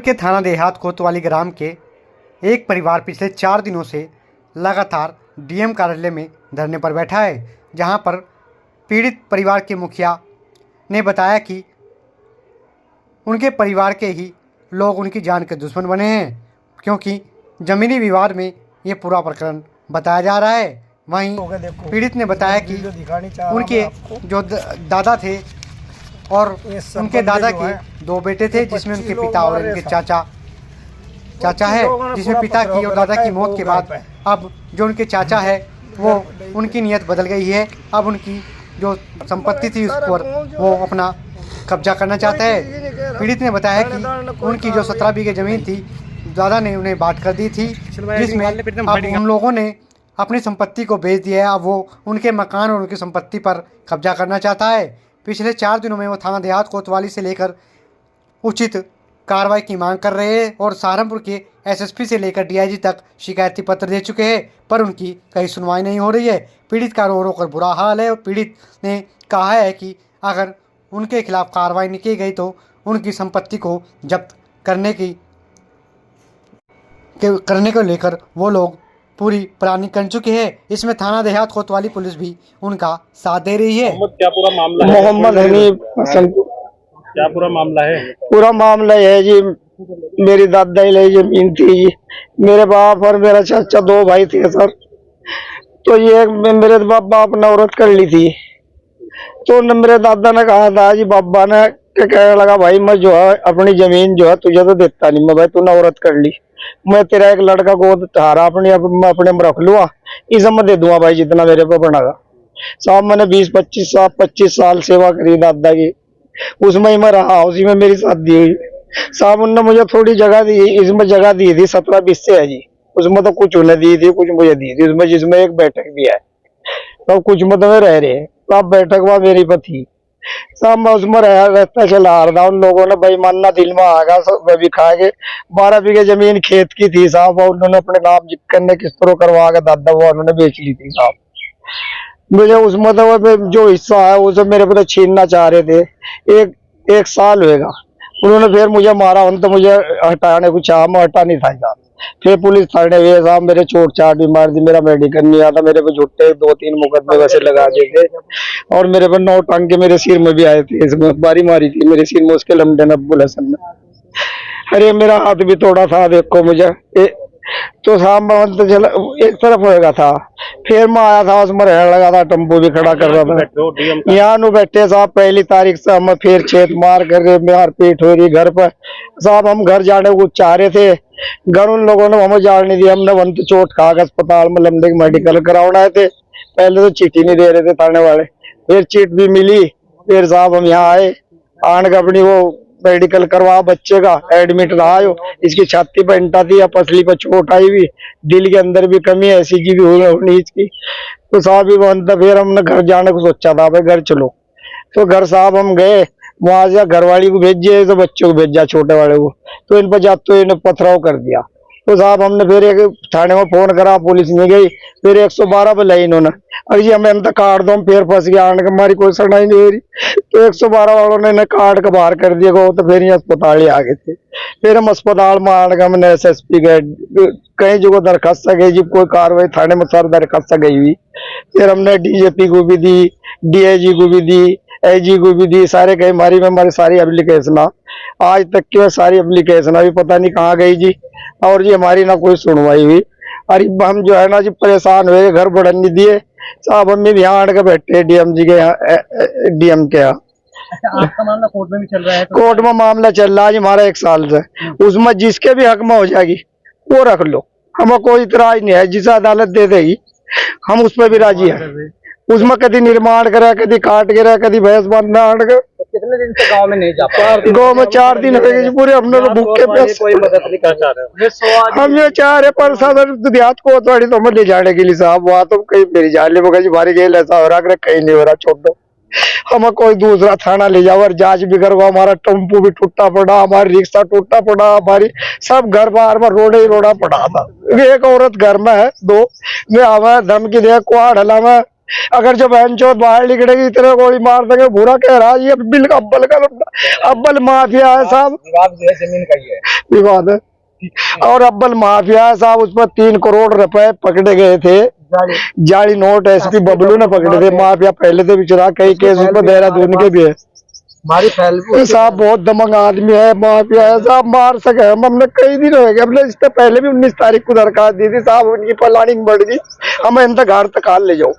के थाना देहात कोतवाली ग्राम के एक परिवार पिछले 4 दिनों से लगातार डीएम कार्यालय में धरने पर बैठा है, जहां पर पीड़ित परिवार के मुखिया ने बताया कि उनके परिवार के ही लोग उनकी जान के दुश्मन बने हैं, क्योंकि ज़मीनी विवाद में ये पूरा प्रकरण बताया जा रहा है। वहीं पीड़ित ने बताया कि उनके जो दादा थे और उनके दादा के 2 बेटे थे, जिसमें उनके पिता और उनके चाचा है, जिसमें पिता की और दादा की मौत के बाद अब जो उनके चाचा है वो उनकी नीयत बदल गई है। अब उनकी जो संपत्ति थी उस पर वो अपना कब्जा करना चाहता है। पीड़ित ने बताया कि उनकी जो 17 बीघे ज़मीन थी दादा ने उन्हें बांट कर दी थी, जिसमें अब उन लोगों ने अपनी संपत्ति को बेच दिया है। अब वो उनके मकान और उनकी संपत्ति पर कब्जा करना चाहता है। पिछले 4 दिनों में वो थाना देहात कोतवाली से लेकर उचित कार्रवाई की मांग कर रहे हैं और सहारनपुर के एसएसपी से लेकर डीआईजी तक शिकायती पत्र दे चुके हैं, पर उनकी कहीं सुनवाई नहीं हो रही है। पीड़ित का रो रो कर बुरा हाल है और पीड़ित ने कहा है कि अगर उनके खिलाफ कार्रवाई नहीं की गई तो उनकी संपत्ति को जब्त करने को लेकर वो लोग पूरी प्लानिंग कर चुके हैं। इसमें थाना देहात कोतवाली पुलिस भी उनका साथ दे रही है। क्या पूरा मामला है? मोहम्मद हनीफ हसन। क्या पूरा मामला है? पूरा मामला है जी, मेरी दादा ही ले जमीन थी जी। मेरे बाप और मेरा चाचा 2 भाई थे सर। तो ये मेरे बाप ने औरत कर ली थी, तो मेरे दादा ने कहा था जी, बाबा ने कहने लगा भाई मैं जो है अपनी जमीन जो है तुझे तो देता नहीं, मैं भाई तूने औरत कर ली, मैं तेरा एक लड़का गोद तारा अपने में रख लूंगा, इसे मैं दे दूंगा भाई जितना मेरे पे बनेगा। साहब मैंने 25 साल सेवा करी दादा की, उसमें ही मैं रहा, उसी में मेरी शादी हुई। साहब उनने मुझे थोड़ी जगह दी, इसमें जगह दी थी 17-20 से है जी, उसमें तो कुछ उन्हें दी थी कुछ मुझे दी थी, उसमें जिसमें एक बैठक भी है, तो कुछ में तो रह रहे। अब बैठक वहां मेरी पर थी साहब, मैं उसमें रहता चला आ रहा। उन लोगों ने बेईमानना दिल में आ गया, सब भी खा के 12 बीघे जमीन खेत की थी साहब, और उन्होंने अपने नाम करने किस तरह करवा के दादा वो उन्होंने बेच ली थी साहब। मुझे उसमें तो जो हिस्सा है वो सब मेरे को तो छीनना चाह रहे थे। एक साल होगा उन्होंने फिर मुझे मारा, उन तो मुझे हटाने को चाहा, मैं हटा नहीं था। फिर पुलिस थाने गए साहब, मेरे चोट चाट भी मार दी, मेरा मेडिकल नहीं आता, मेरे पे झूठे 2-3 मुकदमे वैसे लगा दिए थे, और मेरे पे 9 टांगे मेरे सिर में भी आए थे, इसमें बारी मारी थी मेरे सिर में उसके लमडे नब्बुल हसन ने। अरे मेरा हाथ भी तोड़ा था देखो मुझे। तो साहब तो चला एक तरफ होएगा था, फिर मैं आया था उसमें रहने लगा था, टेम्पो भी खड़ा कर रहा था। यहाँ नु बैठे साहब, 1 तारीख से हम फिर छेद मार कर मार पीट हो रही घर पर साहब। हम घर जाने को चाह रहे थे, घर उन लोगों ने हमें जाने नहीं दिया। हमने वंत चोट खा के अस्पताल में लंबे मेडिकल कराना है थे, पहले तो चिट्ठी नहीं दे रहे थे थाने वाले, फिर चिट भी मिली। फिर साहब हम यहाँ आए, आन के अपनी वो मेडिकल करवा, बच्चे का एडमिट रहा हो, इसकी छाती पर इंटा थी, या पसली पर चोट आई हुई, दिल के अंदर भी कमी है ऐसी की भी होनी इसकी। तो साहब भी बनता, फिर हमने घर जाने को सोचा था, भाई घर चलो। तो घर साहब हम गए, वहां से घरवाली को भेजिए तो बच्चों को भेजा छोटे वाले को, तो इन पर जाते तो इन्हें पथराव कर दिया। तो साहब हमने फिर एक थाने में फोन करा, पुलिस नहीं गई, फिर 112 पे लाई इन्होंने, अभी हमें तो काट दो, फिर फंस गया, आने के हमारी कोई सुनाई नहीं हो रही। तो 112 वालों ने इन्हें काट के बाहर कर दिया गो, तो फिर ये अस्पताल ही आ गए थे। फिर हम अस्पताल में आने का मैंने SSP गए, कई जगह दरखास्त गई जी, कोई कार्रवाई थाने में सर दरखास्त गई हुई। फिर हमने DJP को भी दी, DIG को भी दी, AG को भी दी, सारे कई मारी में हमारी सारी एप्लीकेशन आज तक की सारी एप्लीकेशन अभी पता नहीं कहाँ गई जी, और जी हमारी ना कोई सुनवाई हुई। अरे हम जो है ना जी परेशान हुए, घर बढ़न नहीं दिए साहब। हम भी यहाँ आड़ के बैठे DM जी के यहाँ, DM के यहाँ। आपका मामला कोर्ट में भी चल रहा है? कोर्ट में मामला चल रहा है जी हमारा 1 साल से, उसमें जिसके भी हक में हो जाएगी वो रख लो, हमें कोई इतराज नहीं है, जिसे अदालत दे देगी हम उस पर भी राजी है। उसमें कभी निर्माण करे, कभी काट गिरा, कभी भैंस बांधना आड़ के। कितने दिन से गांव में नहीं जा पा? गाँव में 4 दिन हो गए पूरे, हमने तो भूखे प्यासे। कोई मदद नहीं कर पा रहे। हम ये चाह रहे प्रशासन देहात को थोड़ी तो हमें ले जाने के लिए साहब, वहाँ तो कहीं मेरी जाने में भारी गेल ऐसा हो रहा, कहीं नहीं हो रहा, छोड़ दो हमें कोई दूसरा थाना ले जाओ और जांच भी करवाओ। हमारा टेम्पो भी टूटा पड़ा, हमारी रिक्शा टूटा पड़ा, हमारी सब घर बाहर में रोड़ा ही रोड़ा पड़ा था। एक औरत घर में है, 2 में हमें धमकी दे कुआड़ हला में, अगर जो बहन चौथ बाहर निकलेगी इतने गोली मार देंगे। बुरा कह रहा है ये बिल अब्बल का अब्बल माफिया है साहब, विवाद जो है जमीन का ही है। विवाद है। और अब्बल माफिया है साहब, उस पर 3 करोड़ रुपए पकड़े गए थे, जाली नोट एसपी बबलू ने पकड़े थे। माफिया पहले से भी चुरा, कई केस उस पर देहरादून के भी है साहब। बहुत दमंग आदमी है, माफिया है साहब, मार सके हमने कई दिन हो गए। हमने इससे पहले भी 19 तारीख को दरखास्त दी थी साहब, उनकी प्लानिंग बढ़ गई, हमें इनका घर तक हाल ले जाओ।